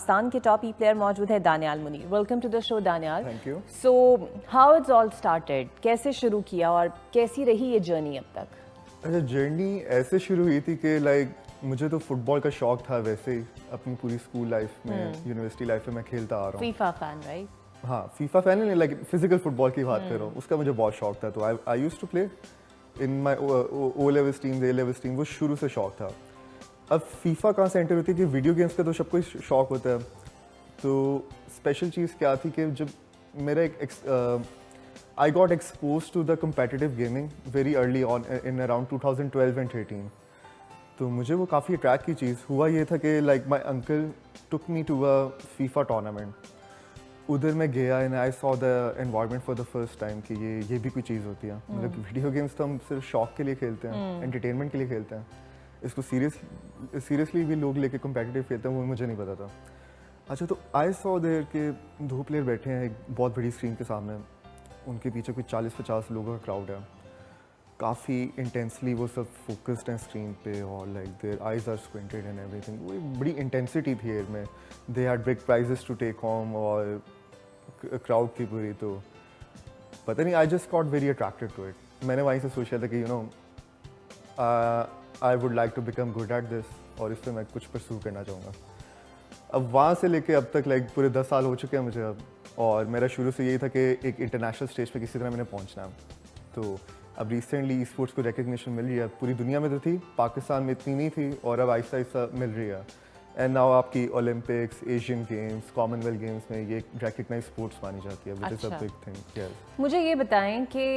पाकिस्तान के टॉप ई प्लेयर मौजूद है Daniyal Munir. Welcome to the show Daniyal. Thank you. So how it's all started, कैसे शुरू किया और कैसी रही ये जर्नी अब तक? अच्छा, जर्नी ऐसे शुरू हुई थी कि लाइक मुझे तो फुटबॉल का शौक था वैसे ही अपनी पूरी स्कूल लाइफ में, यूनिवर्सिटी लाइफ में मैं खेलता आ रहा हूँ। FIFA fan right? हाँ, फीफा फैन नहीं, लाइक फिजिकल फुटबॉल की बात कर रहा हूँ, उसका मुझे बहुत शौक था। तो I used to play in my O levels team, A levels team, वो शुरू से शौक था। अब फीफा कहाँ से एंटर होती है कि वीडियो गेम्स का तो सबको ही शौक होता है। तो स्पेशल चीज़ क्या थी कि जब मेरा एक I got exposed to the competitive gaming very early on in around 2012 and 13. तो मुझे वो काफ़ी अट्रैक्ट की चीज़ हुआ ये था कि like my uncle took me to a FIFA tournament. उधर मैं गया and I saw the environment for the first time कि ये भी कोई चीज़ होती है। मतलब वीडियो गेम्स तो हम सिर्फ शौक के लिए खेलते हैं, एंटरटेनमेंट के लिए खेलते हैं, इसको सीरियसली भी लोग लेके कम्पिटिटिव खेलते हैं, वो मुझे नहीं पता था। अच्छा, तो आई सॉ देयर के 2 प्लेयर बैठे हैं एक बहुत बड़ी स्क्रीन के सामने, उनके पीछे कुछ 40-50 लोगों का क्राउड है, काफ़ी इंटेंसली वो सब फोकस्ड हैं स्क्रीन पे और like their eyes are squinted and everything. वो एक बड़ी इंटेंसिटी थी एयर में। They had big prizes to take home और क्राउड थी पूरी। तो पता नहीं, I just got very attracted to it. मैंने वहीं से सोचा था कि I would like to become good at this और इससे मैं कुछ परस्यू करना चाहूँगा। अब वहाँ से लेके अब तक लाइक पूरे 10 साल हो चुके हैं मुझे अब, और मेरा शुरू से यही था कि एक इंटरनेशनल स्टेज पे किसी तरह मैंने पहुंचना है। तो अब रिसेंटली स्पोर्ट्स को रिकग्निशन मिल रही है, पूरी दुनिया में तो थी, पाकिस्तान में इतनी नहीं थी, और अब आहिस्ता आहिस्ता मिल रही है। एंड नाउ आपकी Olympics, Asian Games, Commonwealth Games में ये रिकग्नाइज स्पोर्ट्स मानी जाती है, which is a big thing. Yes, मुझे ये बताएं कि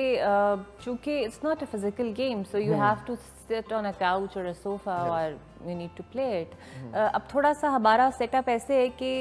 चूंकि it's not a physical game, so you have to sit on a couch और अ सोफा और you need to play it. अब थोड़ा सा हमारा सेटअप ऐसे है कि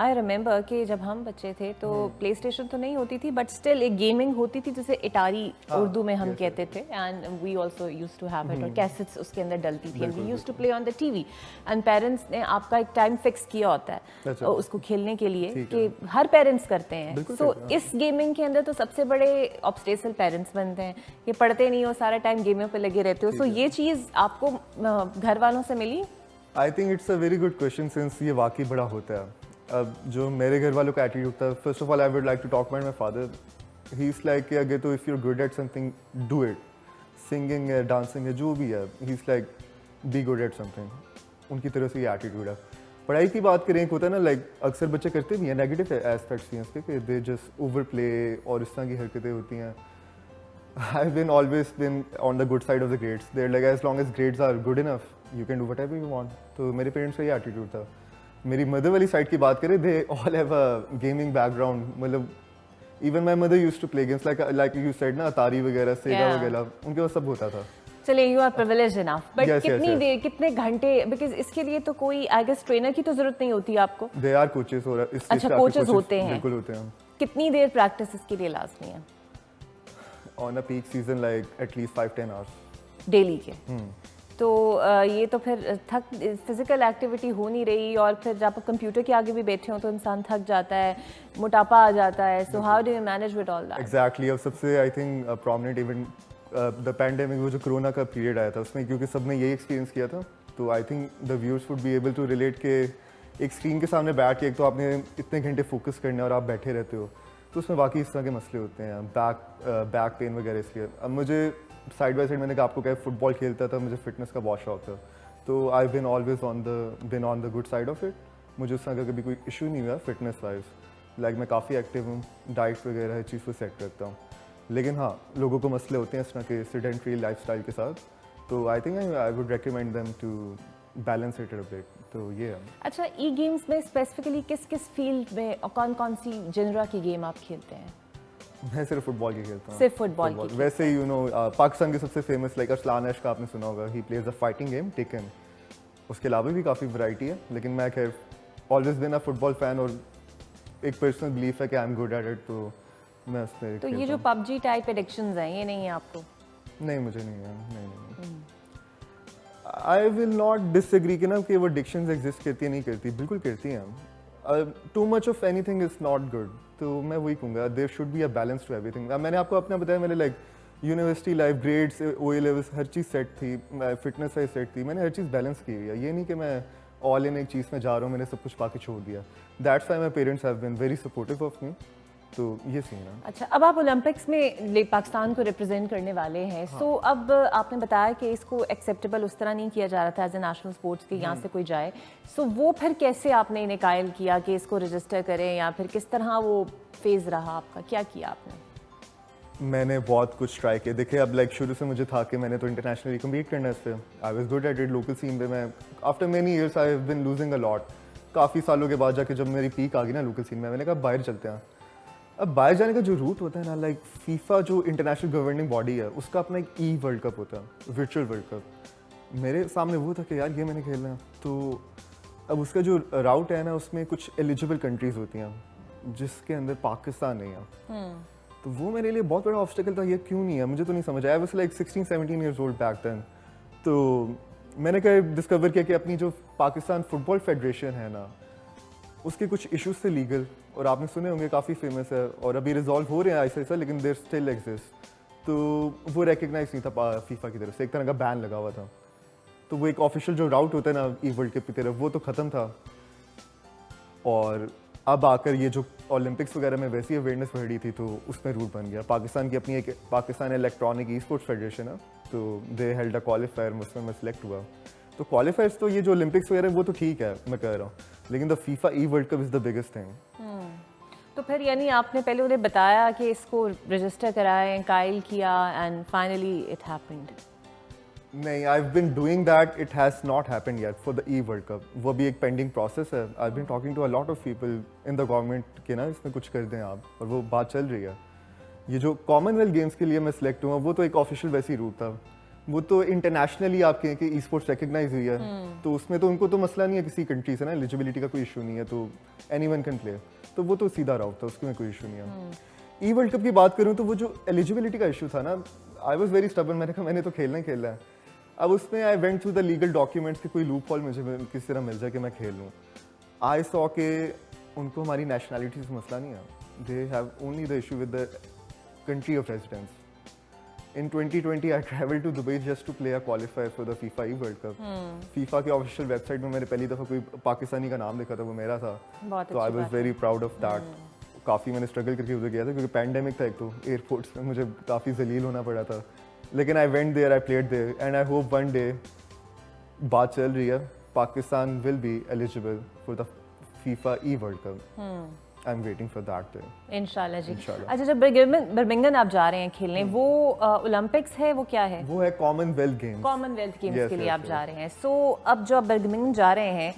आई रिमेंबर कि जब हम बच्चे थे तो प्ले स्टेशन तो नहीं होती थी, बट स्टिल एक गेमिंग होती थी जिसे इटारी उर्दू में हम कहते थे, and we also use to have it, और कैसेट्स उसके अंदर डलती थी, and we use to play on the TV. And parents ने आपका एक टाइम फिक्स किया होता है उसको खेलने के लिए, कि हर पेरेंट्स करते हैं। सो इस गेमिंग के अंदर तो सबसे बड़े ऑब्स्टेकल पेरेंट्स बनते हैं, ये पढ़ते नहीं हो, सारा टाइम गेमों पे लगे रहते हो। सो ये चीज़ आपको घर वालों से मिली? I think it's a very good question, since ये वाकई बड़ा होता है। अब जो मेरे घर वालों का एटीट्यूड था, first of all I would like to talk about my father. He is like कि अगर तो if you are good at something do it, singing है, डांसिंग है, जो भी है, he is like be good at something. उनकी तरह से ये एटीट्यूड है। पढ़ाई की बात करें, एक होता है ना, लाइक अक्सर बच्चे करते भी हैं, नेगेटिव एस्पेक्ट्स भी हैं इसके, कि दे जस्ट ओवर प्ले और इस तरह की हरकतें होती हैं। I've been always been on the good side of the grades. They're like, as long as grades are good enough, you can do whatever you want. तो मेरे पेरेंट्स का ये एटीट्यूड था। मेरी मदर वाली साइड की बात करें, they all have a gaming background. मतलब even my mother used to play games like you said ना, अतारी वगैरह, सेगा वगैरह, उनके पास सब होता था। चलिए, you are privileged enough, but कितनी देर, कितने घंटे, बिकॉज इसके लिए तो कोई आई गेस ट्रेनर की तो जरूरत नहीं होती आपको? They are coaches. और अच्छा, कोचेस होते हैं? बिल्कुल होते हैं। कितनी देर प्रैक्टिस इसके लिए लाजमी है? On a peak season like at least 5-10 hours daily के। तो ये तो फिर फिजिकल एक्टिविटी हो नहीं रही, और फिर जब आप कंप्यूटर के आगे भी बैठे हो तो इंसान थक जाता है, मोटापा आ जाता है। So how do you manage with all that? Exactly. अब सबसे I think prominent event the pandemic, वो जो कोरोना का पीरियड आया था, उसमें क्योंकि सबने यही एक्सपीरियंस किया था, तो I think the viewers would be able to relate के एक स्क्रीन के सामने बैठ के एक तो आपने इतने घंटे फोकस करने और आप बैठे रहते हो, तो उसमें बाकी इस तरह के मसले होते हैं, बैक पेन वगैरह। इसलिए अब मुझे साइड बाय साइड, मैंने कहा आपको क्या, फुटबॉल खेलता था, मुझे फिटनेस का बहुत शौक था, तो I been always on the good side of it. मुझे उस तरह का कभी कोई इशू नहीं हुआ फिटनेस वाइज। लाइक मैं काफ़ी एक्टिव हूँ, डाइट वगैरह हर चीज़ को सेट रखता हूँ। लेकिन हाँ, लोगों को मसले होते हैं इस तरह के सेडेंटरी लाइफस्टाइल के साथ, तो I think I would recommend them to balance it a bit. तो ये है। अच्छा, ई गेम्स में स्पेसिफिकली किस किस फील्ड में और कौन कौन सी जनरा की गेम आप खेलते हैं? मैं सिर्फ फुटबॉल की खेलता हूँ। सिर्फ फुटबॉल की? वैसे यू नो पाकिस्तान के सबसे फेमस लाइक अरसलान ऐश का आपने सुना होगा, he plays a fighting game taken. उसके अलावा भी काफ़ी वैरायटी है, लेकिन मैं खैर always been a football fan, और एक पर्सनल बिलीफ है कि I am good at it, तो मैं उसमें। तो ये जो पबजी टाइप एडिक्शंस हैं, ये नहीं है आपको? नहीं, मुझे नहीं है। नहीं। आई विल नॉट डिसएग्री कि ना कि वो एडिक्शंस एग्जिस्ट करती है, नहीं करती, बिल्कुल करती हैं। Too much of anything is not good, तो मैं वही कहूँगा, there should be a balance to everything. मैंने आपको अपना बताया, मैंने like university life, grades, O A levels, हर चीज़ सेट थी, फिटनेस वाइज सेट थी, मैंने हर चीज़ बैलेंस की हुई है। ये नहीं कि मैं ऑल इन एक चीज़ में जा रहा हूँ, मैंने सब कुछ पाके छोड़ दिया. That's why my parents have been very supportive of me. तो ये सीन है. अच्छा, अब आप ओलंपिक्स में पाकिस्तान को रिप्रेजेंट करने वाले हैं. सो अब आपने बताया कि इसको एक्सेप्टेबल उस तरह नहीं किया जा रहा था एज ए नेशनल स्पोर्ट्स के यहाँ से कोई जाए. सो वो फिर कैसे आपने इन्हें कायल किया कि इसको रजिस्टर करें, या फिर किस तरह वो फेज़ रहा आपका, क्या किया आपने? मैंने बहुत कुछ ट्राई किया. देखिए अब लाइक शुरू से मुझे था कि मैंने तो इंटरनेशनली कम्पीट करना है इस पर. I was good at it. Local scene पे मैं after many years I have been losing a lot. काफ़ी सालों के बाद जाके जब मेरी पीक आ गई ना लोकल सीन में, मैंने कहा बाहर चलते हैं. अब बाहर जाने का जो रूट होता है ना, लाइक फीफा जो इंटरनेशनल गवर्निंग बॉडी है उसका अपना एक ई वर्ल्ड कप होता है, वर्चुअल वर्ल्ड कप. मेरे सामने वो था कि यार ये मैंने खेलना है. तो अब उसका जो राउट है ना, उसमें कुछ एलिजिबल कंट्रीज़ होती हैं जिसके अंदर पाकिस्तान नहीं है. तो वो मेरे लिए बहुत बड़ा ऑब्स्टेकल था. ये क्यों नहीं है मुझे तो नहीं समझ आया. बस like 16-17 years old back then. तो मैंने क्या डिस्कवर किया कि अपनी जो पाकिस्तान फुटबॉल फेडरेशन है ना, उसके कुछ इश्यूज थे लीगल, और आपने सुने होंगे काफ़ी फेमस है और अभी रिजॉल्व हो रहे हैं ऐसा ऐसा, लेकिन देर स्टिल एग्जिस्ट. तो वो रिकग्नाइज नहीं था फीफा की तरफ से, एक तरह का बैन लगा हुआ था. तो वो एक ऑफिशियल जो राउट होता है ना ई वर्ल्ड कप की तरफ, वो तो ख़त्म था. और अब आकर ये जो ओलंपिक्स वगैरह में वैसी अवेयरनेस बढ़ रही थी, तो उसमें रूट बन गया. पाकिस्तान की अपनी एक Pakistan electronic e sports federation है, तो दे हेल्ड अ क्वालिफायर, उसमें मैं सिलेक्ट हुआ. तो क्वालिफायर्स तो ये जो ओलंपिक्स वगैरह वो तो ठीक है, मैं कह रहा हूँ, लेकिन the FIFA e world cup is the biggest thing. तो फिर यानी आपने पहले उन्हें बताया कि इसको रजिस्टर कराएं, कायल किया, एंड फाइनली इट हैपेंड? नहीं, I have been doing that. It has not happened yet for the e world cup. वो भी एक पेंडिंग प्रोसेस है. I have been talking to a lot of people in the government के ना, इसमें कुछ कर दें आप, और वो बात चल रही है. ये जो कॉमनवेल्थ गेम्स के लिए मैं सिलेक्ट हुआ, वो तो एक ऑफिशियल वैसी रूट था. वो तो इंटरनेशनली आपके कि ई स्पोर्ट्स रिकग्नाइज हुई है, तो उसमें तो उनको तो मसला नहीं है किसी कंट्री से ना, एलिजिबिलिटी का कोई इशू नहीं है, तो एनीवन कैन प्ले. तो वो तो सीधा राउट था, उसमें कोई इशू नहीं है. ई वर्ल्ड कप की बात करूँ तो वो जो एलिजिबिलिटी का इशू था ना, आई वॉज वेरी स्टबर्न. मैंने कहा मैंने तो खेलना ही खेलना है. अब उसमें I went through the legal documents कि कोई लूप हॉल मुझे किसी तरह मिल जाए कि मैं खेल लूँ. आई सॉ के उनको हमारी नेशनैलिटी से मसला नहीं है. They have only the issue with the country of residence. In 2020, I traveled to Dubai just to play a qualifier for the FIFA E World Cup. FIFA के ऑफिशियल वेबसाइट में मैंने पहली दफ़ा कोई पाकिस्तानी का नाम देखा था, वो मेरा था. तो I was very proud of that. काफ़ी मैंने स्ट्रगल करके उधर गया था क्योंकि पैंडेमिक था एक, तो एयरपोर्ट्स में मुझे काफ़ी जलील होना पड़ा था. लेकिन I went there, I played there, and I hope one day, बात चल रही है, Pakistan will be eligible for the FIFA E World Cup. I am waiting for that day. इंशाल्लाह जी. इंशाल्लाह. अच्छा, जब बर्मिंघम आप जा रहे हैं खेलने, वो ओलंपिक्स है, वो क्या है? वो है Commonwealth games. Commonwealth games Yes, के लिए yes, आप जा रहे हैं. सो अब जो आप बर्मिंघम जा रहे हैं,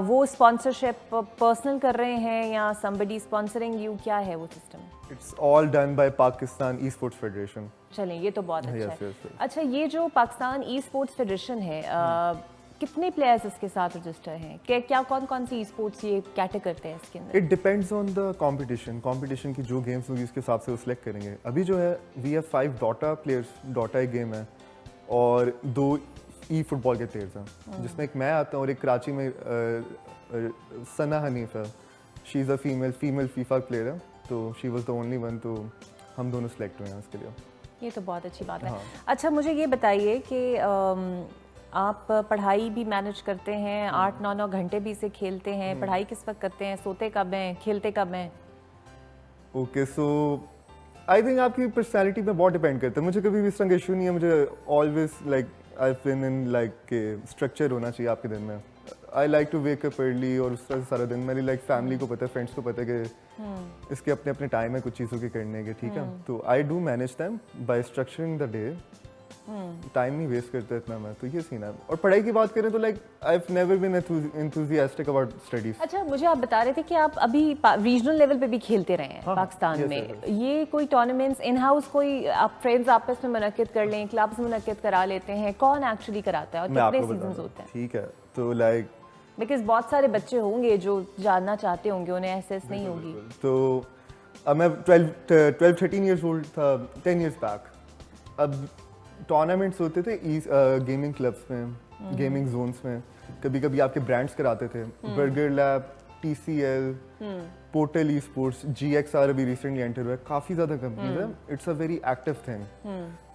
वो स्पॉन्सरशिप पर्सनल कर रहे हैं या समबडी स्पॉन्सरिंग यू, क्या है वो system? It's all done by Pakistan Esports Federation. चलें, ये तो बहुत अच्छा Yes, है. yes, yes. अच्छा, ये जो पाकिस्तान ई स्पोर्ट्स फेडरेशन है, कितने प्लेयर्स इसके साथ रजिस्टर हैं? क्या कौन कौन सी ई स्पोर्ट्स ये कैटर करते हैं इसके अंदर? It depends on the competition. Competition की जो गेम्स होगी उसके हिसाब से वो सिलेक्ट करेंगे. अभी जो है we have 5 Dota players. Dota एक गेम है और 2 ई फुटबॉल के प्लेयर्स हैं, जिसमें एक मैं आता हूँ और एक कराची में सना हनीफ है. She is a female FIFA player है, तो she was the only one. तो हम दोनों सिलेक्ट हुए हैं उसके लिए. ये तो बहुत अच्छी बात है. हाँ. अच्छा, मुझे ये बताइए कि आप पढ़ाई भी मैनेज करते हैं, 8-9 घंटे भी इसे खेलते हैं. पढ़ाई किस वक्त करते हैं, सोते कब हैं, खेलते कब हैं? ओके, सो आई थिंक आपकी पर्सनैलिटी पे बहुत डिपेंड करता है. मुझे कभी भी इस तरह का इशू नहीं है. मुझे always like I been in like के स्ट्रक्चर होना चाहिए आपके दिन में. I like to wake up early, और उस तरह से सारा दिन मेरी लाइक फैमिली को पता है, फ्रेंड्स को पता है कि इसके अपने अपने टाइम है कुछ चीज़ों के करने के. ठीक है, तो I do manage them by structuring the day. Time नहीं वेस्ट करता इतना मैं. तो ये सीन है. और पढ़ाई की बात करें तो like I have never been enthusiastic about studies. अच्छा, मुझे आप बता रहे थे कि आप अभी रीजनल लेवल पे भी खेलते रहे हैं. हाँ, पाकिस्तान yes, में. yes. ये कोई टूर्नामेंट्स इन हाउस कोई आप फ्रेंड्स आपस में मुनक्किद कर लें, क्लब्स मुनक्किद करा लेते हैं, कौन एक्चुअली कराता है और मैं कितने आपको सीजन्स बता होते हैं? ठीक है, तो लाइक बिकॉज बहुत सारे बच्चे होंगे जो जानना चाहते होंगे, उन्हें एहसास नहीं होगी. तो अब मैं 12-13 ईयर्स ओल्ड था 10 ईयर्स बैक. अब टूर्नामेंट्स होते थे गेमिंग क्लब्स में, गेमिंग जोन्स में. कभी कभी आपके ब्रांड्स कराते थे. Burger lab, TCL, portal e sports, GXR अभी रिसेंटली एंटर हुआ है, काफ़ी ज़्यादा कंपनीज है, it's a very active thing.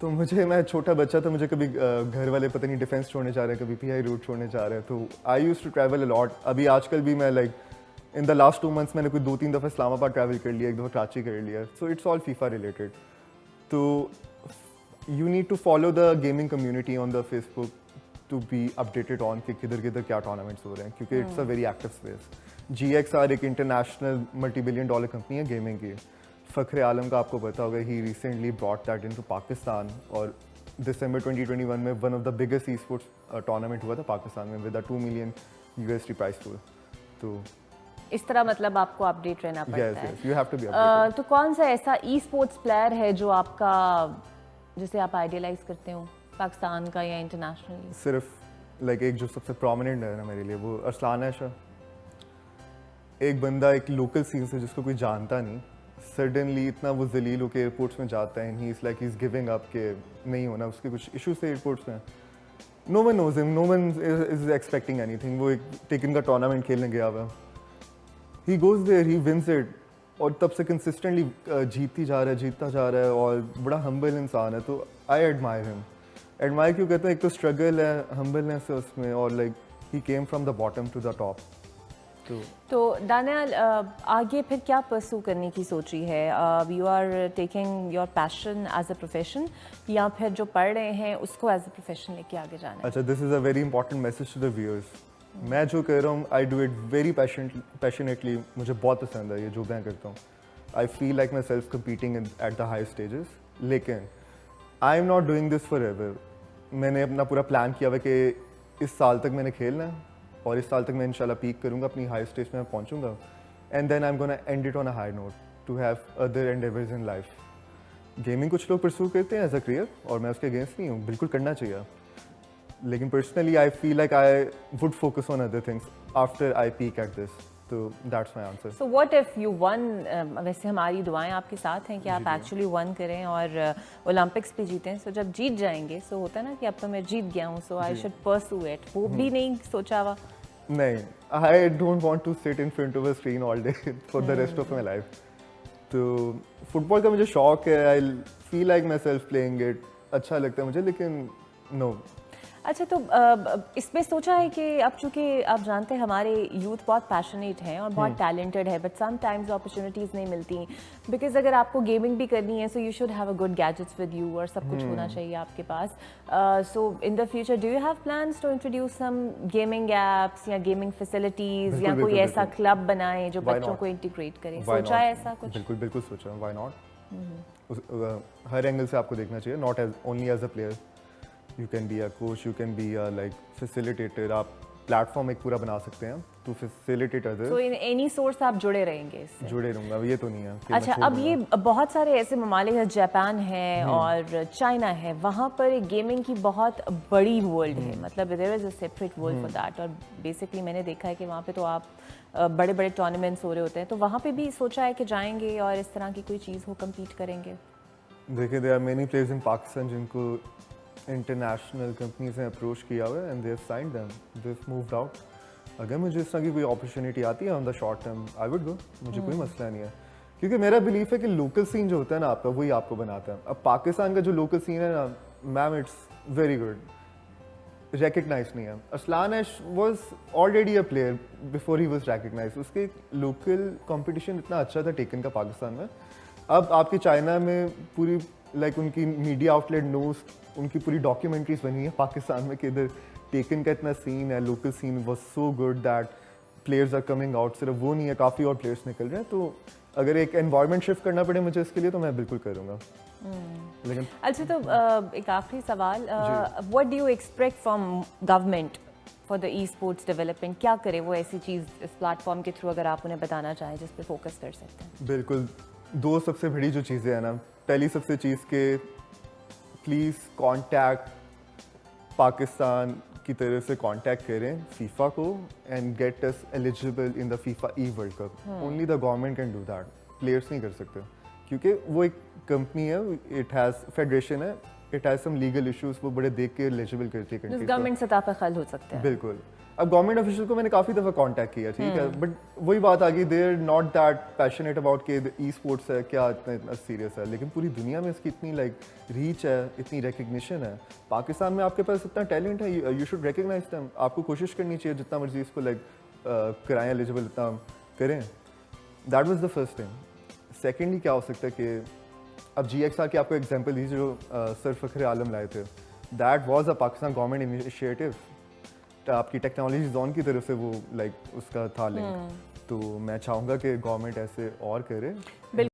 तो मैं छोटा बच्चा था, मुझे कभी घर वाले पता नहीं डिफेंस छोड़ने जा रहे हैं, कभी PI रूट छोड़ने जा रहे हैं, तो I use to travel a lot. अभी आजकल भी मैं like in the last 2 months मैंने कोई 2-3 दफ़ा इस्लामाबाद ट्रैवल कर लिया, 1 दफ़ा कराची कर लिया, so it's all FIFA related. तो you need to follow the gaming community on the Facebook to be updated on कि किधर किधर क्या टूर्नामेंट्स हो रहे हैं, क्योंकि it's a very active space. GXR एक इंटरनेशनल मल्टी-बिलियन डॉलर कंपनी है गेमिंग की। फ़ख्र आलम का आपको पता होगा, he recently brought that into Pakistan, और दिसंबर 2021 में one of the biggest esports tournament हुआ था पाकिस्तान में with a $2 million USD prize pool. तो इस तरह मतलब आपको अपडेट रहना पड़ता है। You have to be updated. तो कौन सा ऐसा ई स्पोर्ट्स प्लेयर है जो आपका, जिसे आप आइडियलाइज करते हो, पाकिस्तान का या इंटरनेशनली? सिर्फ लाइक एक जो सबसे प्रोमिनेंट है ना मेरे लिए, वो अरसलान है शाह। एक बंदा एक लोकल सीन से जिसको कोई जानता नहीं, सडनली इतना वो जलील होकर एयरपोर्ट्स में जाता है, he is like he is giving up के नहीं होना, उसके कुछ इश्यूज थे एयरपोर्ट्स में। No one knows him, no one is expecting anything. वो एक टेकन का टूर्नामेंट खेलने गया हुआ, he goes there, he wins it, और तब से कंसिस्टेंटली जीतता जा रहा है, और बड़ा हम्बल इंसान है। तो आई एडमायर हिम। एडमायर क्यों कहते हैं? एक तो स्ट्रगल है, हम्बलनेस है उसमें, और like he came from the bottom to the top. तो दानियाल, आगे फिर क्या परस्यू करने की सोची है? You are taking your passion as a profession, या फिर जो पढ़ रहे हैं उसको एज अ प्रोफेशन लेके आगे जाना है? अच्छा, this is a very important message to the viewers. मैं जो कर रहा हूँ, I do it very passionately, मुझे बहुत पसंद है ये जो मैं करता हूँ। I feel like myself competing at the high stages, लेकिन I am not doing this forever. मैंने अपना पूरा प्लान किया हुआ कि इस साल तक मैंने खेलना है, और इस साल तक मैं इंशाल्लाह पीक करूँगा, अपनी हाई स्टेज में पहुँचूँगा, and then I am gonna end it on a high note to have other endeavours in life. Gaming कुछ लोग परस्यू करते हैं एज अ करियर, और मैं उसके अगेंस्ट नहीं हूँ, बिल्कुल करना चाहिए, लेकिन personally I feel like I would focus on other things after I peak at this. तो that's my answer. So what if you won? वैसे हमारी दुआएं आपके साथ हैं कि आप एक्चुअली वन करें और ओलंपिक्स भी जीतें। सो जब जीत जाएंगे, सो होता है ना कि अब तो मैं जीत गया हूँ, so I should pursue it, वो भी नहीं सोचा हुआ? नहीं, I don't want to sit in front of a screen all day for the rest of my life. तो फुटबॉल का मुझे शौक है, I feel like myself playing it, अच्छा लगता है मुझे, लेकिन नो। अच्छा, तो इसमें सोचा है कि अब चूंकि आप जानते हैं हमारे यूथ बहुत पैशनेट हैं और बहुत टैलेंटेड है, बट समटाइम्स अपॉर्चुनिटीज़ नहीं मिलती, बिकॉज अगर आपको गेमिंग भी करनी है, so you should have a good gadgets with you, और सब कुछ होना चाहिए आपके पास। So in the future do you have plans to introduce some gaming apps या गेमिंग फैसिलिटीज़, या कोई ऐसा क्लब बनाए जो बच्चों को इंटीग्रेट करे? सोचा है ऐसा कुछ? बिल्कुल बिल्कुल सोचा है, व्हाई नॉट। हर एंगल से आपको देखना चाहिए, not as only as a player, you can be a coach, you can be a like facilitator. आप प्लेटफॉर्म एक पूरा बना सकते हैं to facilitate others. So in any source आप जुड़े रहेंगे इससे? जुड़े रहूँगा, ये तो नहीं है कि अच्छा, अब ये बहुत सारे ऐसे ममालिक हैं, जापान है और चाइना है, वहाँ पर गेमिंग की बहुत बड़ी वर्ल्ड है, मतलब there is a separate world for that, और बेसिकली मैंने देखा है कि वहाँ पे तो आप बड़े बड़े टूर्नामेंट्स हो रहे होते हैं, तो वहाँ पे भी सोचा है कि जाएंगे और इस तरह की कोई चीज़ हो, कम्पीट करेंगे? देखिए, there are many players in Pakistan जिनको इंटरनेशनल कंपनीज ने अप्रोच किया हुआ है, and they have signed them, they have moved out. अगर मुझे इस तरह की कोई अपॉर्चुनिटी आती है on the short term, I would go, मुझे कोई मसला नहीं है, क्योंकि मेरा बिलीफ है कि लोकल सीन जो होता है ना आपका, वही आपको बनाता है। अब पाकिस्तान का जो लोकल सीन है ना ma'am, it's very good, recognise नहीं है। Arslan Ash was already a player before he was recognise, उसके लोकल कंपटीशन इतना अच्छा था टेकन का पाकिस्तान में। अब आपकी चाइना में पूरी लाइक उनकी मीडिया आउटलेट नोज, उनकी पूरी डॉक्यूमेंट्रीज बनी है पाकिस्तान में कि इधर टेकन का इतना सीन है, local scene was so good that players are coming out. सिर्फ वो नहीं है, काफ़ी और प्लेयर्स निकल रहे हैं, तो अगर एक एनवायरनमेंट शिफ्ट करना पड़े मुझे इसके लिए, तो मैं बिल्कुल करूँगा। लेकिन अच्छा, तो एक आखिरी सवाल, what do you expect from government for the e sports development? क्या करे वो ऐसी चीज़ इस प्लेटफॉर्म के थ्रू, अगर आप उन्हें बताना चाहें, जिस पर फोकस कर सकते हैं? बिल्कुल, दो सबसे बड़ी जो चीज़ें हैं ना, पहली सबसे चीज़ के प्लीज़ कांटेक्ट पाकिस्तान की तरफ से कांटेक्ट करें फीफा को and get us eligible in the FIFA e world Cup. Only the government can do that, players नहीं कर सकते, क्योंकि वो एक कंपनी है, इट हैज़ फेडरेशन है, it has some legal issues, वो बड़े देख के एलिजिबल करती है। गवर्नमेंट सतह पर हल हो सकते हैं। बिल्कुल, अब गवर्नमेंट ऑफिशियल को मैंने काफ़ी दफ़ा कांटेक्ट किया, ठीक है, बट वही बात आ गई, they are not that passionate about के ई स्पोर्ट्स है क्या इतना सीरियस है, लेकिन पूरी दुनिया में इसकी इतनी लाइक रीच है, इतनी रिकग्निशन है। पाकिस्तान में आपके पास इतना टैलेंट है, यू शुड रिकग्नाइज दैम। आपको कोशिश करनी चाहिए जितना मर्जी इसको लाइक कराएं एलिजिबल, इतना करें। That was the first thing. Secondly क्या हो सकता है कि अब GXR की आपको एग्जांपल दी जो सर फखर आलम लाए थे, that was a Pakistan government initiative. आपकी टेक्नोलॉजी जोन की तरफ से वो लाइक उसका था लिंक। तो मैं चाहूँगा कि गवर्नमेंट ऐसे और करे।